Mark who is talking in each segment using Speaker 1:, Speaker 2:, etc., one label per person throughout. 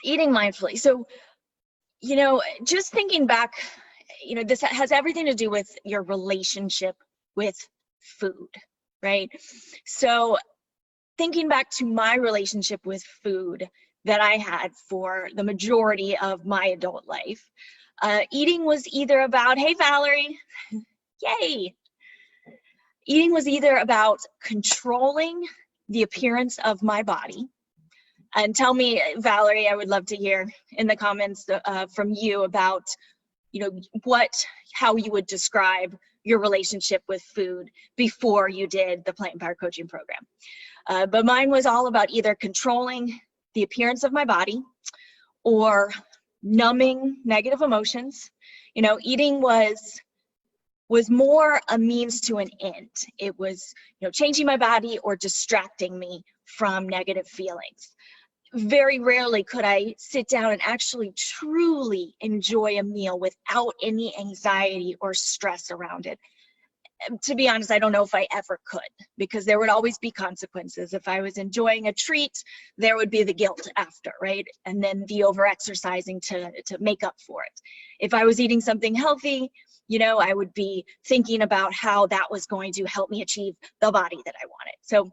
Speaker 1: eating mindfully. So, just thinking back, this has everything to do with your relationship with food, right? So thinking back to my relationship with food that I had for the majority of my adult life, eating was either about, hey, Valerie, yay. Eating was either about controlling the appearance of my body. And tell me, Valerie, I would love to hear in the comments from you about, how you would describe your relationship with food before you did the Plant Power Coaching Program. But mine was all about either controlling the appearance of my body or numbing negative emotions. Eating was more a means to an end. It was, changing my body or distracting me from negative feelings. Very rarely could I sit down and actually truly enjoy a meal without any anxiety or stress around it. To be honest, I don't know if I ever could, because there would always be consequences. If I was enjoying a treat, there would be the guilt after, right? And then the over-exercising to make up for it. If I was eating something healthy, I would be thinking about how that was going to help me achieve the body that I wanted. So,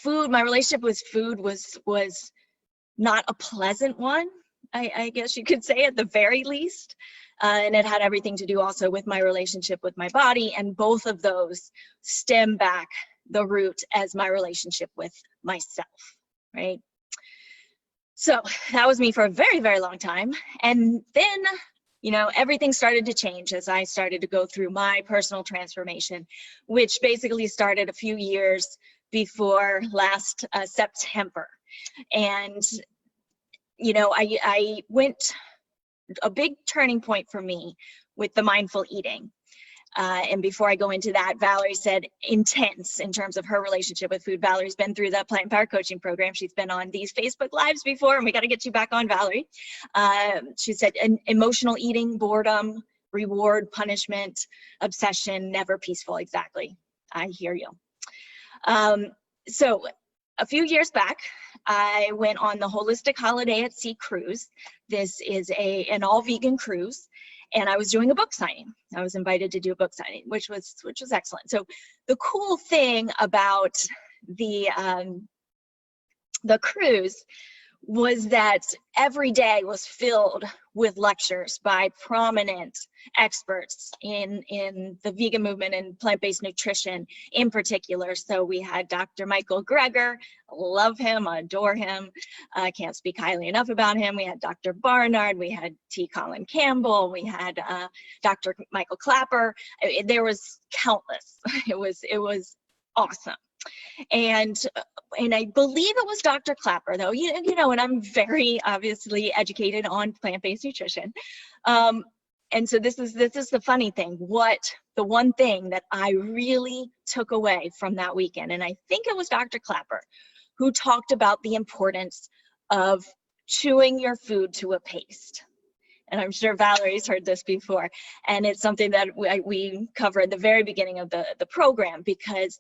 Speaker 1: food, my relationship with food was not a pleasant one, I guess you could say, at the very least. And it had everything to do also with my relationship with my body, and both of those stem back the root as my relationship with myself, right? So that was me for a very, very long time. And then, everything started to change as I started to go through my personal transformation, which basically started a few years before last September. And, I went, a big turning point for me with the mindful eating. And before I go into that, Valerie said intense in terms of her relationship with food. Valerie's been through the Plant Power Coaching Program. She's been on these Facebook Lives before, and we got to get you back on, Valerie. She said emotional eating, boredom, reward, punishment, obsession, never peaceful. Exactly. I hear you. So a few years back, I went on the Holistic Holiday at Sea cruise. This is an all-vegan cruise, and I was doing a book signing. I was invited to do a book signing, which was excellent. So the cool thing about the cruise was that every day was filled with lectures by prominent experts in the vegan movement and plant-based nutrition in particular. So we had Dr. Michael Greger, love him, adore him, can't speak highly enough about him. We had Dr. Barnard, we had T. Colin Campbell, we had Dr. Michael Clapper. There was countless. It was awesome. And I believe it was Dr. Clapper, though, and I'm very obviously educated on plant-based nutrition. And so this is the funny thing, the one thing that I really took away from that weekend, and I think it was Dr. Clapper, who talked about the importance of chewing your food to a paste. And I'm sure Valerie's heard this before. And it's something that we cover at the very beginning of the program, because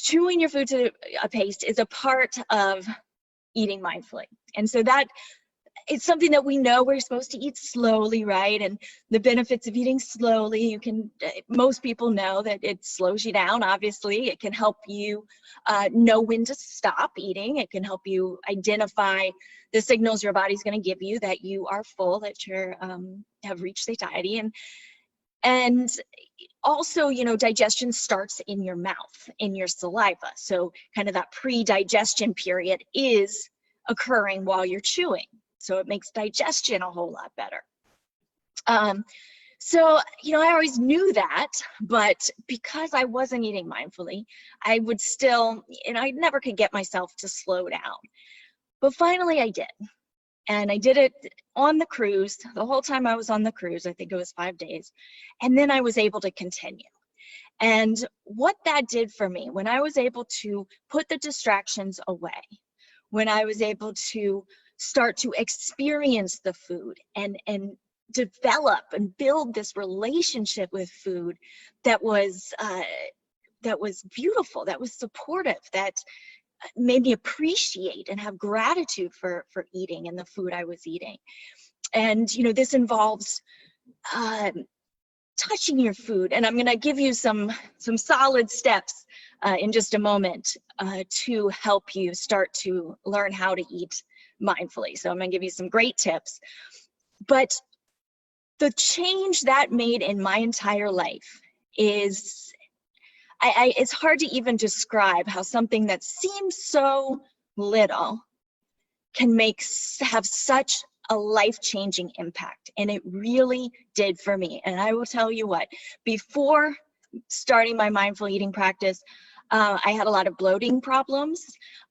Speaker 1: chewing your food to a paste is a part of eating mindfully. And so that it's something that we know we're supposed to eat slowly, right? And the benefits of eating slowly, most people know that it slows you down, obviously. It can help you know when to stop eating. It can help you identify the signals your body's gonna give you that you are full, that you have reached satiety. And also, digestion starts in your mouth, in your saliva. So kind of that pre-digestion period is occurring while you're chewing. So it makes digestion a whole lot better. So, I always knew that, but because I wasn't eating mindfully, I would still, I never could get myself to slow down. But finally I did. And I did it on the cruise. The whole time I was on the cruise, I think it was 5 days. And then I was able to continue. And what that did for me, when I was able to put the distractions away, when I was able to start to experience the food and develop and build this relationship with food that was beautiful, that was supportive, that made me appreciate and have gratitude for eating and the food I was eating. And, you know, this involves touching your food. And I'm going to give you some solid steps in just a moment to help you start to learn how to eat mindfully. So I'm going to give you some great tips. But the change that made in my entire life is, it's hard to even describe how something that seems so little can have such a life-changing impact. And it really did for me. And I will tell you what, before starting my mindful eating practice, I had a lot of bloating problems.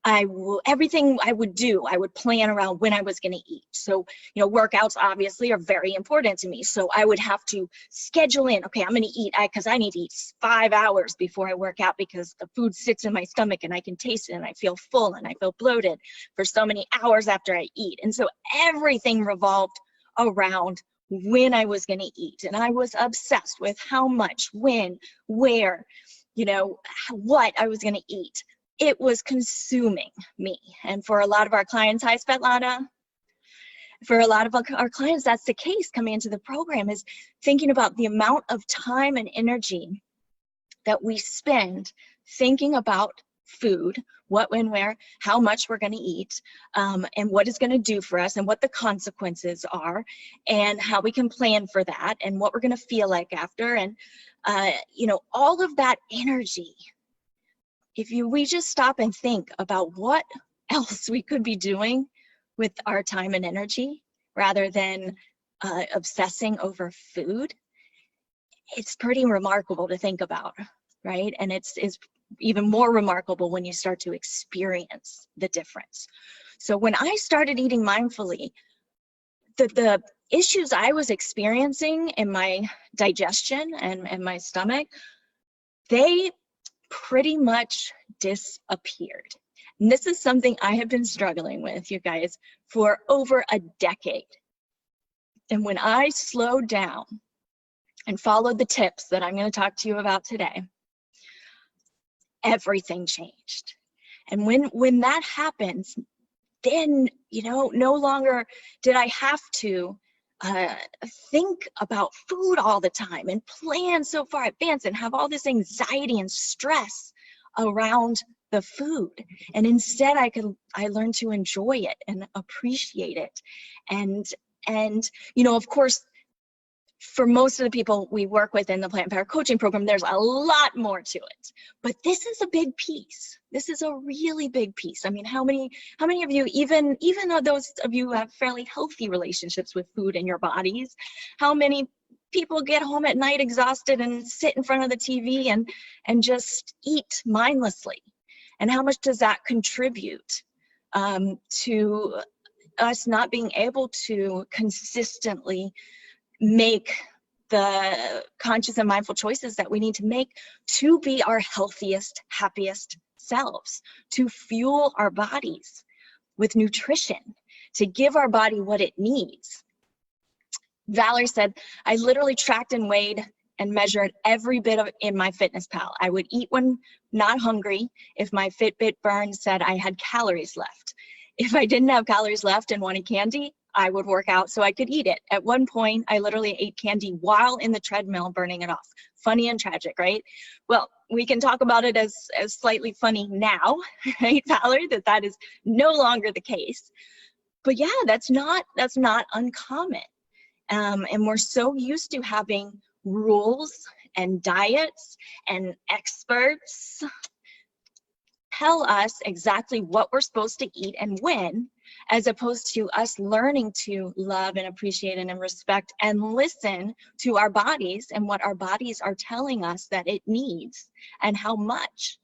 Speaker 1: Everything I would do, I would plan around when I was going to eat. So, you know, workouts obviously are very important to me. So I would have to schedule in, okay, I'm going to eat, because I need to eat 5 hours before I work out, because the food sits in my stomach and I can taste it and I feel full and I feel bloated for so many hours after I eat. And so everything revolved around when I was going to eat. And I was obsessed with how much, when, where, you know, what I was going to eat. It was consuming me. And for a lot of our clients, hi Svetlana, for a lot of our clients, that's the case coming into the program, is thinking about the amount of time and energy that we spend thinking about food, what, when, where, how much we're going to eat, and what it's going to do for us, and what the consequences are, and how we can plan for that, and what we're going to feel like after. And you know, all of that energy, if we just stop and think about what else we could be doing with our time and energy rather than obsessing over food, it's pretty remarkable to think about, right? And it's even more remarkable when you start to experience the difference. So when I started eating mindfully, the issues I was experiencing in my digestion and my stomach, they pretty much disappeared. And this is something I have been struggling with, you guys, for over a decade. And when I slowed down and followed the tips that I'm going to talk to you about today, everything changed. And when that happens, then, you know, no longer did I have to think about food all the time and plan so far advanced and have all this anxiety and stress around the food. And instead I learned to enjoy it and appreciate it. And you know, of course, for most of the people we work with in the Plant Power coaching program, there's a lot more to it, but this is a big piece. This is a really big piece. I mean, how many of you, even though those of you who have fairly healthy relationships with food in your bodies, how many people get home at night exhausted and sit in front of the TV and just eat mindlessly? And how much does that contribute to us not being able to consistently make the conscious and mindful choices that we need to make to be our healthiest, happiest selves, to fuel our bodies with nutrition, to give our body what it needs. Valerie said, I literally tracked and weighed and measured every bit of in my FitnessPal. I would eat when not hungry if my Fitbit burn said I had calories left. If I didn't have calories left and wanted candy, I would work out so I could eat it. At one point, I literally ate candy while in the treadmill, burning it off. Funny and tragic, right? Well, we can talk about it as slightly funny now, right, Valerie, that is no longer the case. But yeah, that's not uncommon. And we're so used to having rules and diets and experts tell us exactly what we're supposed to eat and when, as opposed to us learning to love and appreciate and respect and listen to our bodies and what our bodies are telling us that it needs and how much.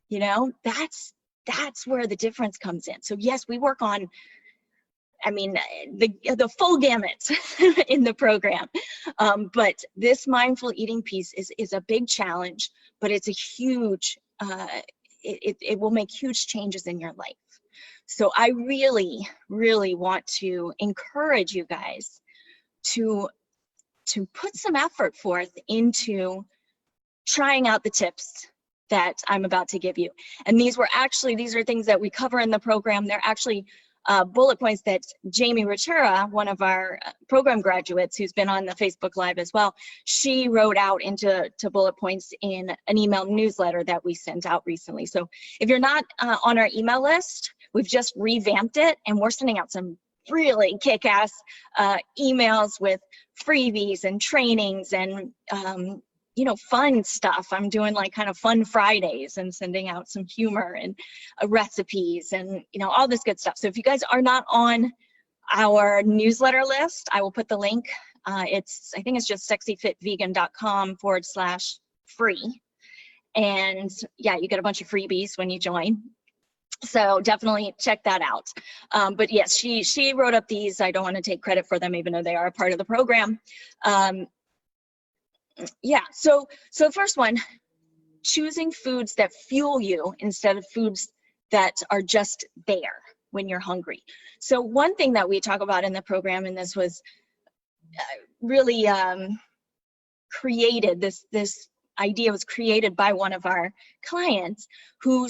Speaker 1: You know, that's where the difference comes in. So yes, we work on, I mean, the full gamut in the program. But this mindful eating piece is a big challenge, but it's a huge, it will make huge changes in your life. So I really, really want to encourage you guys to put some effort forth into trying out the tips that I'm about to give you. And these are things that we cover in the program. They're actually bullet points that Jamie Rotura, one of our program graduates who's been on the Facebook Live as well, she wrote out into bullet points in an email newsletter that we sent out recently. So if you're not on our email list, we've just revamped it, and we're sending out some really kick-ass emails with freebies and trainings and fun stuff. I'm doing like kind of fun Fridays and sending out some humor and recipes and all this good stuff. So if you guys are not on our newsletter list, I will put the link. I think it's just sexyfitvegan.com/free. And yeah, you get a bunch of freebies when you join. So definitely check that out. But yes, she wrote up these. I don't want to take credit for them, even though they are a part of the program. Yeah, so first one, choosing foods that fuel you instead of foods that are just there when you're hungry. So one thing that we talk about in the program, and this was really created, this idea was created by one of our clients who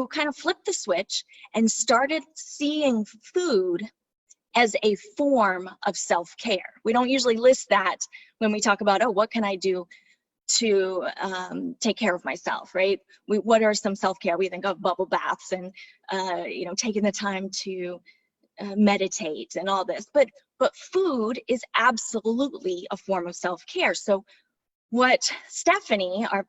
Speaker 1: kind of flipped the switch and started seeing food as a form of self-care. We don't usually list that when we talk about, oh, what can I do to take care of myself, right? What are some self-care? We think of bubble baths and taking the time to meditate and all this, but food is absolutely a form of self-care. So what Stephanie, our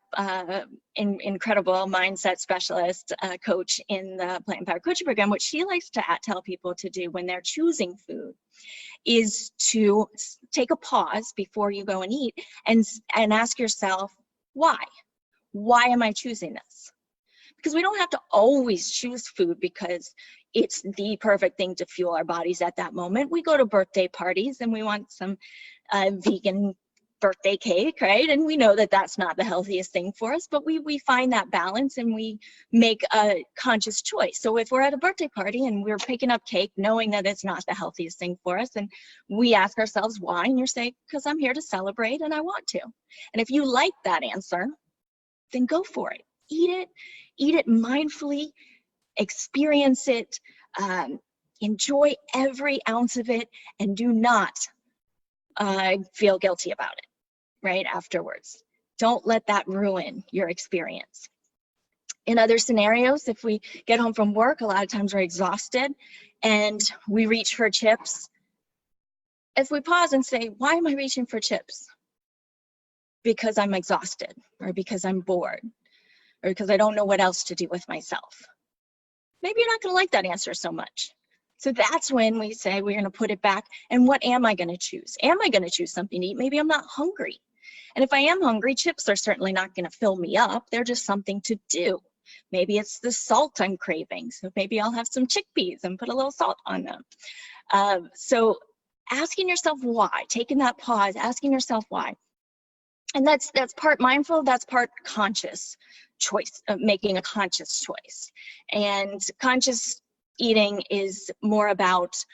Speaker 1: incredible mindset specialist coach in the Plant Empowered Coaching Program, what she likes to tell people to do when they're choosing food is to take a pause before you go and eat and ask yourself, why? Why am I choosing this? Because we don't have to always choose food because it's the perfect thing to fuel our bodies at that moment. We go to birthday parties and we want some vegan birthday cake, right? And we know that that's not the healthiest thing for us, but we find that balance and we make a conscious choice. So if we're at a birthday party and we're picking up cake knowing that it's not the healthiest thing for us, and we ask ourselves why, and you're saying, because I'm here to celebrate and I want to. And if you like that answer, then go for it. Eat it mindfully, experience it, enjoy every ounce of it, and do not feel guilty about it right afterwards. Don't let that ruin your experience. In other scenarios, if we get home from work, a lot of times we're exhausted and we reach for chips. If we pause and say, why am I reaching for chips? Because I'm exhausted, or because I'm bored, or because I don't know what else to do with myself. Maybe you're not going to like that answer so much. So that's when we say we're going to put it back. And what am I going to choose? Am I going to choose something to eat? Maybe I'm not hungry. And if I am hungry, chips are certainly not going to fill me up. They're just something to do. Maybe it's the salt I'm craving. So maybe I'll have some chickpeas and put a little salt on them. So asking yourself why, taking that pause, asking yourself why. And that's part mindful, that's part conscious choice, making a conscious choice. And conscious eating is more about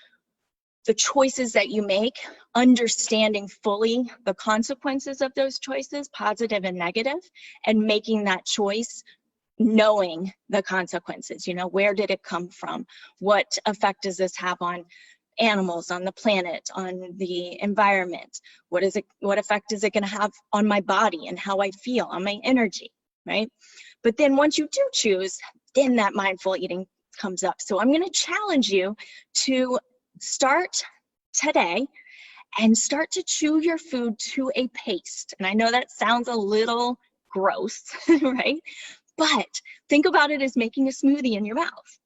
Speaker 1: the choices that you make, understanding fully the consequences of those choices, positive and negative, and making that choice knowing the consequences. Where did it come from? What effect does this have on animals, on the planet, on the environment? What effect is it going to have on my body and how I feel, on my energy, right? But then once you do choose, then that mindful eating comes up. So I'm going to challenge you to start today and start to chew your food to a paste. And I know that sounds a little gross, right? But think about it as making a smoothie in your mouth.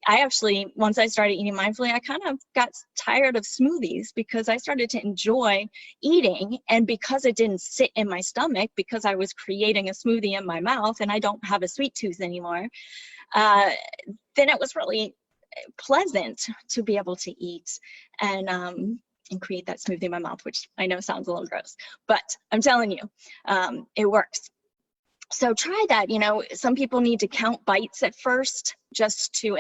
Speaker 1: I actually, once I started eating mindfully, I kind of got tired of smoothies because I started to enjoy eating, and because it didn't sit in my stomach, because I was creating a smoothie in my mouth and I don't have a sweet tooth anymore, then it was really pleasant to be able to eat and create that smoothie in my mouth, which I know sounds a little gross, but I'm telling you, it works. So try that. Some people need to count bites at first,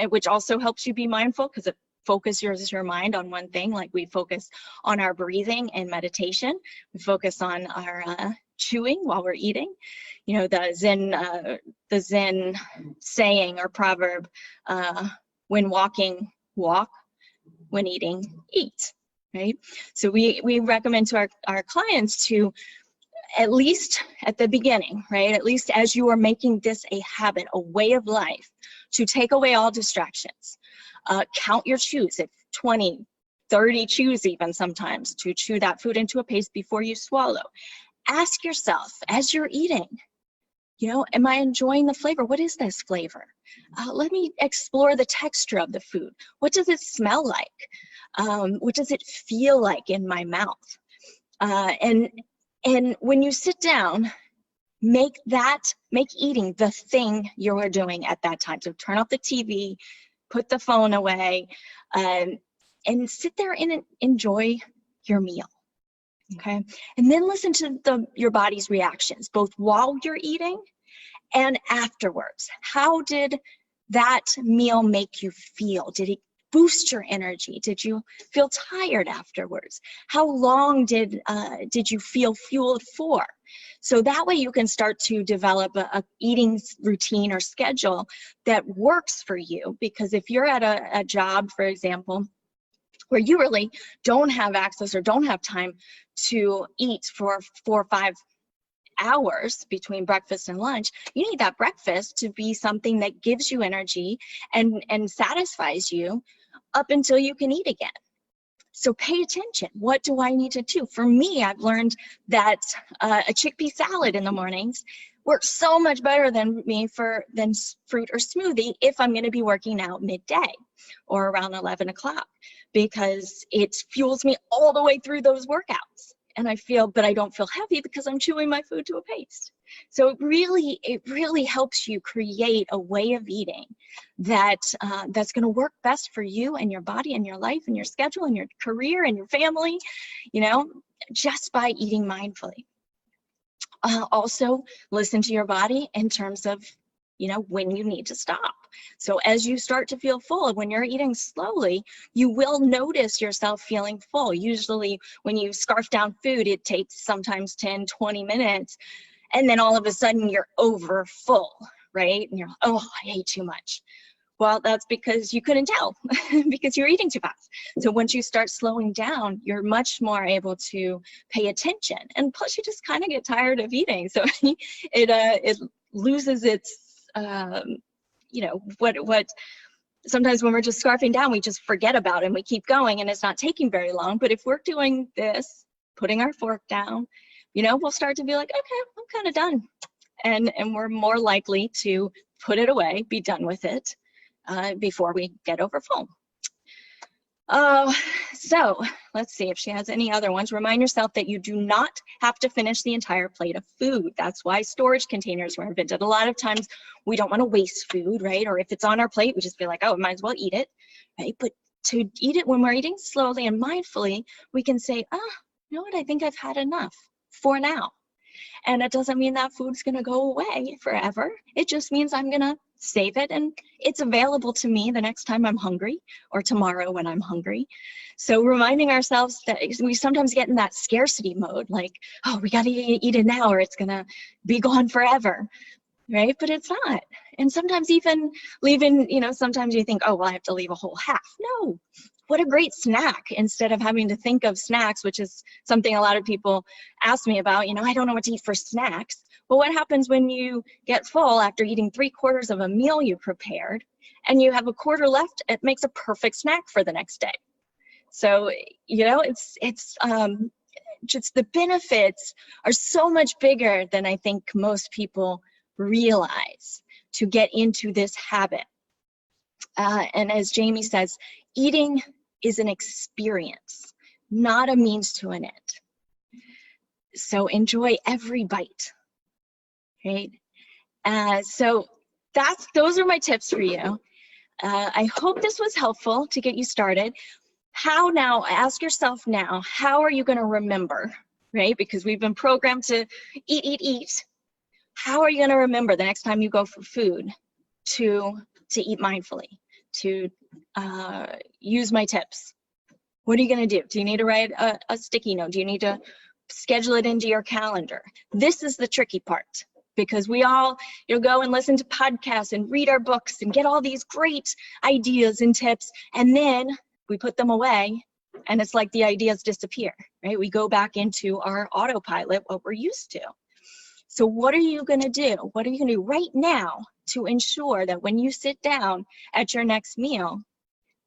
Speaker 1: which also helps you be mindful because it focuses your mind on one thing. Like we focus on our breathing and meditation. We focus on our chewing while we're eating. You know, the Zen saying or proverb, when walking, walk, when eating, eat, right? So we recommend to our clients to, at least at the beginning, right? At least as you are making this a habit, a way of life, to take away all distractions. Count your chews, if 20, 30 chews even sometimes, to chew that food into a paste before you swallow. Ask yourself as you're eating, you know, am I enjoying the flavor? What is this flavor? Let me explore the texture of the food. What does it smell like? What does it feel like in my mouth? And when you sit down, make eating the thing you're doing at that time. So turn off the TV, put the phone away, and sit there and enjoy your meal. Okay, and then listen to your body's reactions, both while you're eating and afterwards. How did that meal make you feel? Did it boost your energy? Did you feel tired afterwards? How long did you feel fueled for? So that way you can start to develop a eating routine or schedule that works for you. Because if you're at a job, for example, where you really don't have access or don't have time to eat for 4 or 5 hours between breakfast and lunch, you need that breakfast to be something that gives you energy and satisfies you up until you can eat again. So pay attention. What do I need to do? For me, I've learned that a chickpea salad in the mornings works so much better than fruit or smoothie if I'm going to be working out midday or around 11 o'clock, because it fuels me all the way through those workouts. And but I don't feel heavy because I'm chewing my food to a paste. So it really helps you create a way of eating that's going to work best for you and your body and your life and your schedule and your career and your family, you know, just by eating mindfully. Also, listen to your body in terms of, you know, when you need to stop. So as you start to feel full, when you're eating slowly, you will notice yourself feeling full. Usually when you scarf down food, it takes sometimes 10, 20 minutes. And then all of a sudden you're over full, right? And you're like, oh, I ate too much. Well, that's because you couldn't tell because you're eating too fast. So once you start slowing down, you're much more able to pay attention. And plus you just kind of get tired of eating. So it loses its, you know, what sometimes when we're just scarfing down, we just forget about it and we keep going and it's not taking very long. But if we're doing this, putting our fork down, you know, we'll start to be like, okay, I'm kind of done. And we're more likely to put it away, be done with it before we get over full. So let's see if she has any other ones. Remind yourself that you do not have to finish the entire plate of food. That's why storage containers were invented. A lot of times we don't want to waste food, right? Or if it's on our plate, we just feel like, oh, might as well eat it, right? But to eat it when we're eating slowly and mindfully, we can say, you know what, I think I've had enough for now. And it doesn't mean that food's going to go away forever. It just means I'm going to save it and it's available to me the next time I'm hungry or tomorrow when I'm hungry. So reminding ourselves that we sometimes get in that scarcity mode, like, oh, we got to eat it now or it's going to be gone forever, right? But it's not. And sometimes even leaving, you know, sometimes you think, oh, well, I have to leave a whole half. No. What a great snack, instead of having to think of snacks, which is something a lot of people ask me about. You know, I don't know what to eat for snacks. Well, what happens when you get full after eating 3/4 of a meal you prepared and you have a quarter left? It makes a perfect snack for the next day. So, you know, it's just the benefits are so much bigger than I think most people realize to get into this habit. And as Jamie says, eating is an experience, not a means to an end. So enjoy every bite, right? So those are my tips for you. I hope this was helpful to get you started. Ask yourself now, how are you going to remember, right? Because we've been programmed to eat. How are you going to remember the next time you go for food to eat mindfully, to use my tips? What are you going to do? Do you need to write a sticky note? Do you need to schedule it into your calendar. This is the tricky part, because we all, you'll go and listen to podcasts and read our books and get all these great ideas and tips, and then we put them away and it's like the ideas disappear, right? We go back into our autopilot, what we're used to. So what are you gonna do? What are you gonna do right now to ensure that when you sit down at your next meal,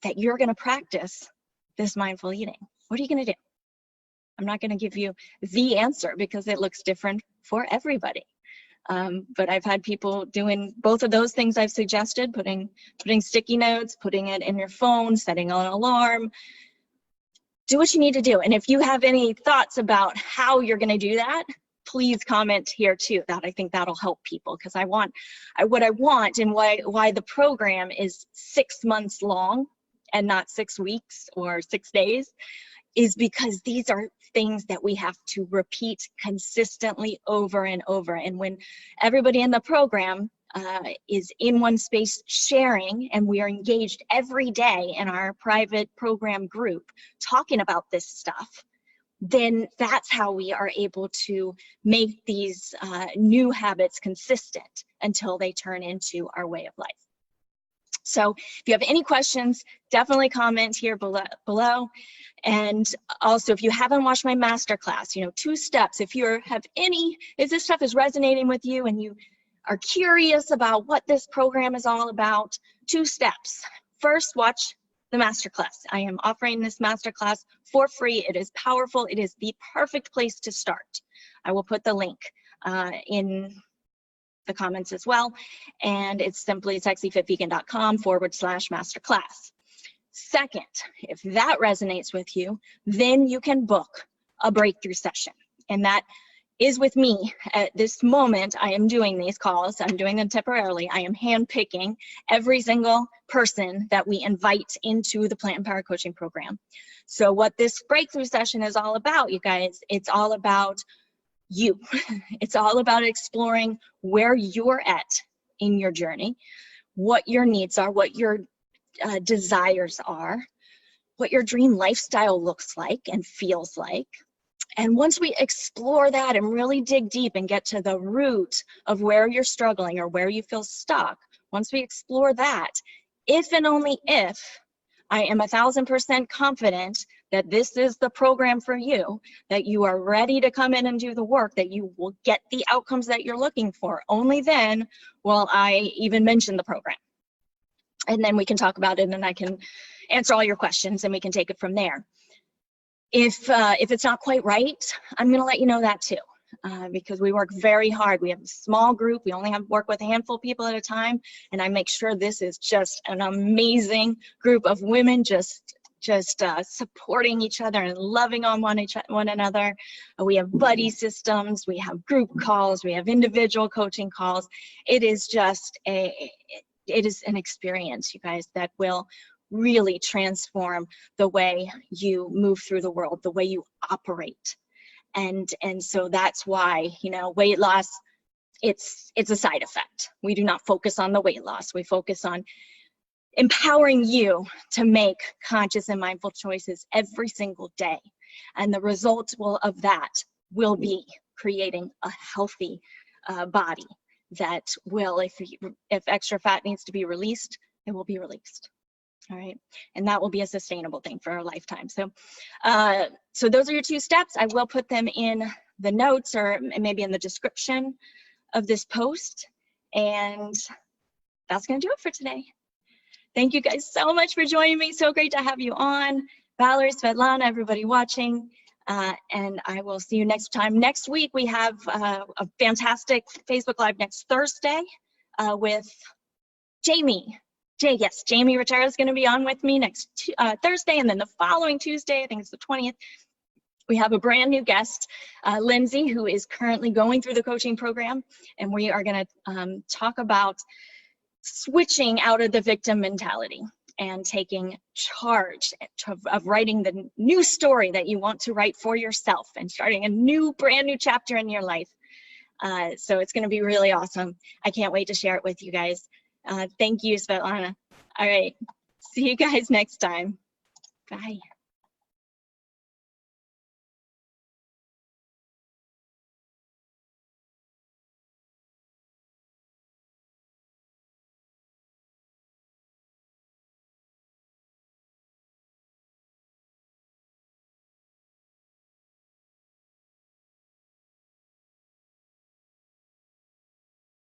Speaker 1: that you're gonna practice this mindful eating? What are you gonna do? I'm not gonna give you the answer because it looks different for everybody. But I've had people doing both of those things I've suggested, putting sticky notes, putting it in your phone, setting an alarm. Do what you need to do. And if you have any thoughts about how you're gonna do that, please comment here too. That I think that'll help people, because what I want and why the program is 6 months long and not 6 weeks or 6 days is because these are things that we have to repeat consistently over and over. And when everybody in the program is in one space sharing, and we are engaged every day in our private program group talking about this stuff, then that's how we are able to make these new habits consistent until they turn into our way of life. So if you have any questions, definitely comment here below. And also, if you haven't watched my masterclass, 2 steps, if this stuff is resonating with you and you are curious about what this program is all about, 2 steps. First, watch the masterclass. I am offering this masterclass for free. It is powerful. It is the perfect place to start. I will put the link in the comments as well. And it's simply sexyfitvegan.com/masterclass. Second, if that resonates with you, then you can book a breakthrough session. And that is with me. At this moment, I am doing these calls. I'm doing them temporarily. I am handpicking every single person that we invite into the Plant Empowered Coaching Program. So what this breakthrough session is all about, you guys, it's all about you. It's all about exploring where you're at in your journey, what your needs are, what your desires are, what your dream lifestyle looks like and feels like. And once we explore that and really dig deep and get to the root of where you're struggling or where you feel stuck, once we explore that, if and only if I am 1000% confident that this is the program for you, that you are ready to come in and do the work, that you will get the outcomes that you're looking for, only then will I even mention the program. And then we can talk about it and I can answer all your questions and we can take it from there. If it's not quite right, I'm gonna let you know that too, because we work very hard. We have a small group. We only work with a handful of people at a time, and I make sure this is just an amazing group of women just supporting each other and loving on one another. We have buddy systems, we have group calls, we have individual coaching calls. It is just it is an experience, you guys, that will really transform the way you move through the world, the way you operate. And so that's why, weight loss, it's a side effect. We do not focus on the weight loss. We focus on empowering you to make conscious and mindful choices every single day. And the result of that will be creating a healthy body that will, if extra fat needs to be released, it will be released. All right, and that will be a sustainable thing for our lifetime. So, so those are your 2 steps. I will put them in the notes or maybe in the description of this post. And that's gonna do it for today. Thank you guys so much for joining me. So great to have you on. Valerie, Svetlana, everybody watching. And I will see you next time. Next week, we have a fantastic Facebook Live next Thursday with Jamie. Jamie Rotera is going to be on with me next Thursday, and then the following Tuesday, I think it's the 20th, we have a brand new guest, Lindsay, who is currently going through the coaching program, and we are going to talk about switching out of the victim mentality and taking charge of writing the new story that you want to write for yourself and starting a brand new chapter in your life. So it's going to be really awesome. I can't wait to share it with you guys. Thank you, Svetlana. All right, see you guys next time. Bye.